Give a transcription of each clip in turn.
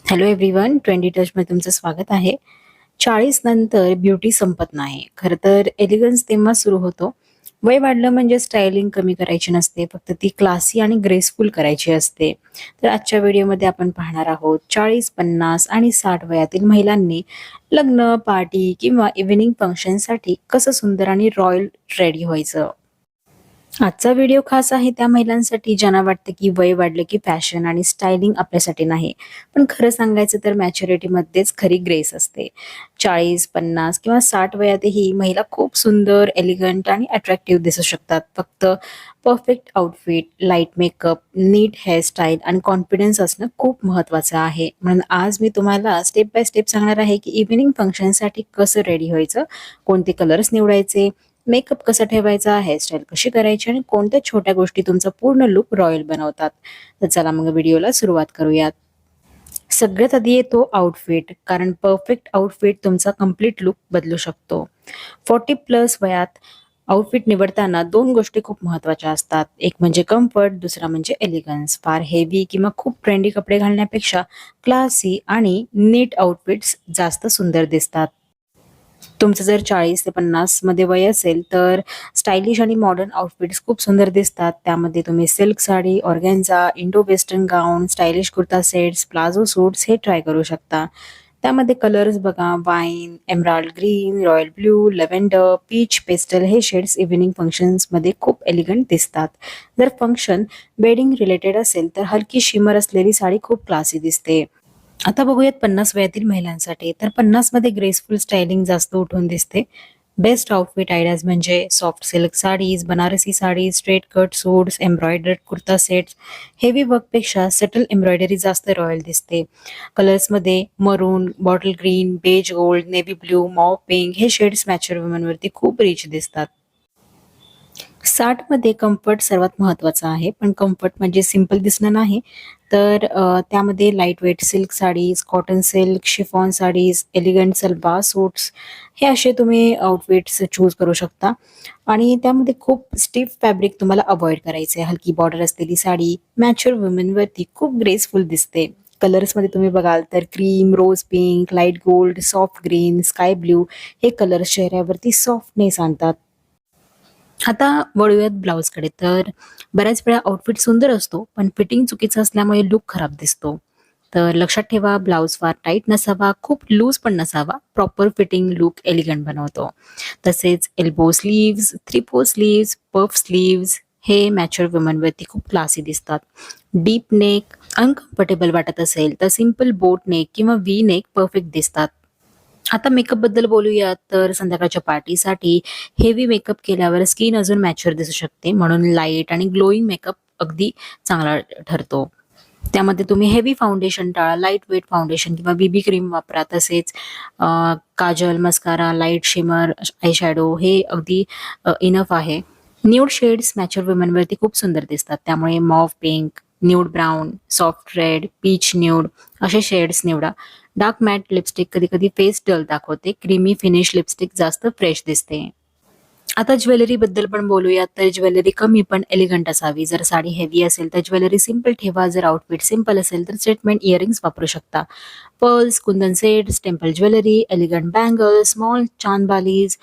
Hello everyone, trendy टचमध्ये तुमचं स्वागत आहे. 40 नंतर ब्युटी संपत नाही. खरं तर एलिगन्स तेव्हा सुरू होतो. वय वाढलं म्हणजे स्टायलिंग कमी करायची नसते, फक्त ती क्लासी आणि ग्रेसफुल करायची असते. तर आजच्या व्हिडिओमध्ये आपण पाहणार आहोत 40, 50 आणि 60 वयातील महिलांनी लग्न, पार्टी किंवा इव्हिनिंग फंक्शनसाठी कसं सुंदर आणि रॉयल रेडी व्हायचं. आजचा व्हिडिओ खास आहे त्या महिलांसाठी ज्यांना वाटतं की वय वाढलं की फॅशन आणि स्टायलिंग आपल्यासाठी नाही. पण खरं सांगायचं तर मॅच्युरिटीमध्येच खरी ग्रेस असते. 40, 50 किंवा 60 वयातही महिला खूप सुंदर, एलिगंट आणि अट्रॅक्टिव्ह दिसू शकतात. फक्त परफेक्ट आउटफिट, लाईट मेकअप, नीट हेअरस्टाईल आणि कॉन्फिडन्स असणं खूप महत्त्वाचं आहे. म्हणून आज मी तुम्हाला स्टेप बाय स्टेप सांगणार आहे की इव्हिनिंग फंक्शनसाठी कसं रेडी व्हायचं, कोणते कलर्स निवडायचे, मेकअप कसा ठेवायचा, हेअरस्टाईल कशी करायची आणि कोणत्या छोट्या गोष्टी तुमचा पूर्ण लुक रॉयल बनवतात. तर चला मग व्हिडिओला सुरुवात करूयात. सगळ्यात आधी येतो आउटफिट, कारण परफेक्ट आउटफिट तुमचा कम्प्लीट लुक बदलू शकतो. 40 प्लस वयात आउटफिट निवडताना दोन गोष्टी खूप महत्वाच्या असतात. एक म्हणजे कम्फर्ट, दुसरा म्हणजे एलिगन्स. फार हेवी किंवा खूप ट्रेंडी कपडे घालण्यापेक्षा क्लासी आणि नीट आउटफिट्स जास्त सुंदर दिसतात. तुमचं जर 40 ते 50 मध्ये वय असेल तर स्टायलिश आणि मॉडर्न आउटफिट्स खूप सुंदर दिसतात. त्यामध्ये तुम्ही silk sari, organza, Indo western gown, stylish kurta sets, palazzo suits हे ट्राय करू शकता. त्यामध्ये कलर्स बघा, wine, emerald green, royal blue, lavender, peach, pastel हे शेड्स इव्हिनिंग फंक्शन्समध्ये खूप एलिगंट दिसतात. जर फंक्शन वेडिंग रिलेटेड असेल तर हलकी शिमर असलेली साडी खूप क्लासी दिसते. आता बघूयात 50 वयातील महिलांसाठी. तर 50 मध्ये ग्रेसफुल स्टायलिंग जास्त उठून दिसते. बेस्ट आउटफिट आयडियाज म्हणजे soft silk saris, Banarasi saris, straight cut suits, embroidered kurta sets. Heavy वर्कपेक्षा सटल एम्ब्रॉयडरी जास्त रॉयल दिसते. कलर्समध्ये maroon, bottle green, beige gold, navy blue, mauve pink हे शेड्स मॅच्युअर वुमनवरती खूप रिच दिसतात. 60 मध्ये कम्फर्ट सर्वात महत्त्वाचा आहे, पण कम्फर्ट म्हणजे सिंपल दिसणं नाही, तर त्यामध्ये light weight silk saris, cotton silk, chiffon saris, elegant salwar suits हे असे तुम्ही आउटफिट्स चूज करू शकता. आणि त्यामध्ये खूप स्टिफ फॅब्रिक तुम्हाला अव्हॉइड करायचं आहे. हलकी बॉर्डर असलेली साडी मॅच्युअर वुमेनवरती खूप ग्रेसफुल दिसते. कलर्समध्ये तुम्ही बघाल तर cream, rose pink, light gold, soft green, sky blue हे कलर्स चेहऱ्यावरती सॉफ्टनेस आणतात. आता वळूयात ब्लाउजकडे. तर बऱ्याच वेळा आउटफिट सुंदर असतो, पण फिटिंग चुकीचं असल्यामुळे लूक खराब दिसतो. तर लक्षात ठेवा, ब्लाउज फार टाईट नसावा, खूप लूज पण नसावा. प्रॉपर फिटिंग लूक एलिगंट बनवतो. तसेच elbow sleeves, three four sleeves, puff sleeves हे मॅच्युअर वुमनवरती खूप क्लासी दिसतात. डीप नेक अनकम्फर्टेबल वाटत असेल तर सिंपल बोट नेक किंवा व्ही नेक परफेक्ट दिसतात. आता मेकअप बद्दल बोलूया. तर संध्याकाळच्या पार्टीसाठी हेवी मेकअप केल्यावर स्किन अजून मॅच्युअर दिसू शकते, म्हणून लाईट आणि ग्लोईंग मेकअप अगदी चांगला ठरतो. त्यामध्ये तुम्ही हेवी फाउंडेशन टाळा, लाईट वेट फाउंडेशन किंवा बीबी क्रीम वापरा. तसेच Kajal, mascara, light shimmer, eye shadow हे अगदी इनफ आहे. न्यूड शेड्स मॅच्युअर वुमनवरती खूप सुंदर दिसतात, त्यामुळे mauve pink, nude brown, soft red, peach nude असे शेड्स निवडा. डार्क मॅट लिपस्टिक कधी-कधी फेस डल दाखवते. क्रीमी फिनिश लिपस्टिक जास्त फ्रेश दिसते. आता ज्वेलरी बद्दल पण बोलूया. तर ज्वेलरी कमी पण एलिगंट असावी. जर साडी हेवी असेल तर ज्वेलरी सिंपल ठेवा. जर आउटफिट सिंपल असेल तर स्टेटमेंट इयरिंग्स वापरू शकता. Pearls, kundan sets, temple jewellery, elegant bangles, small chandbalis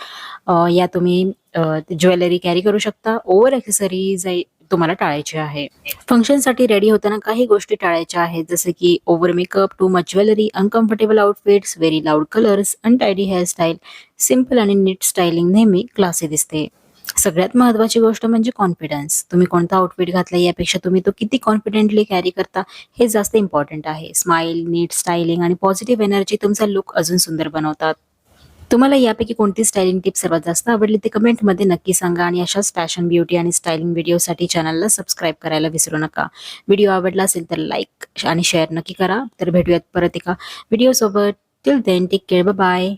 या तुम्ही ज्वेलरी कॅरी करू शकता. ओव्हर एक्सेसरीज तुम्हाला टाळायची आहे. फंक्शनसाठी रेडी होताना काही गोष्टी टाळायच्या आहेत, जसे की over makeup, too much jewellery, uncomfortable outfits, very loud colours, untidy hairstyle. Simple आणि नीट स्टायलिंग नेहमी क्लासी दिसते. सगळ्यात महत्त्वाची गोष्ट म्हणजे कॉन्फिडन्स. तुम्ही कोणता आउटफिट घातला यापेक्षा तुम्ही तो किती कॉन्फिडेंटली कॅरी करता हे जास्त इम्पॉर्टंट आहे. स्माईल, नीट स्टायलिंग आणि पॉझिटिव्ह एनर्जी तुमचा लुक अजून सुंदर बनवतात. तुम्हाला यापैकी कोणती स्टायलिंग टिप सर्वात जास्त आवडली ते कमेंटमध्ये नक्की सांगा आणि अशाच फॅशन, ब्युटी आणि स्टायलिंग व्हिडिओसाठी चॅनलला सबस्क्राईब करायला विसरू नका. व्हिडिओ आवडला असेल तर लाईक आणि शेअर नक्की करा. तर भेटूयात परत एका व्हिडिओसोबत. Till then take care. Bye bye.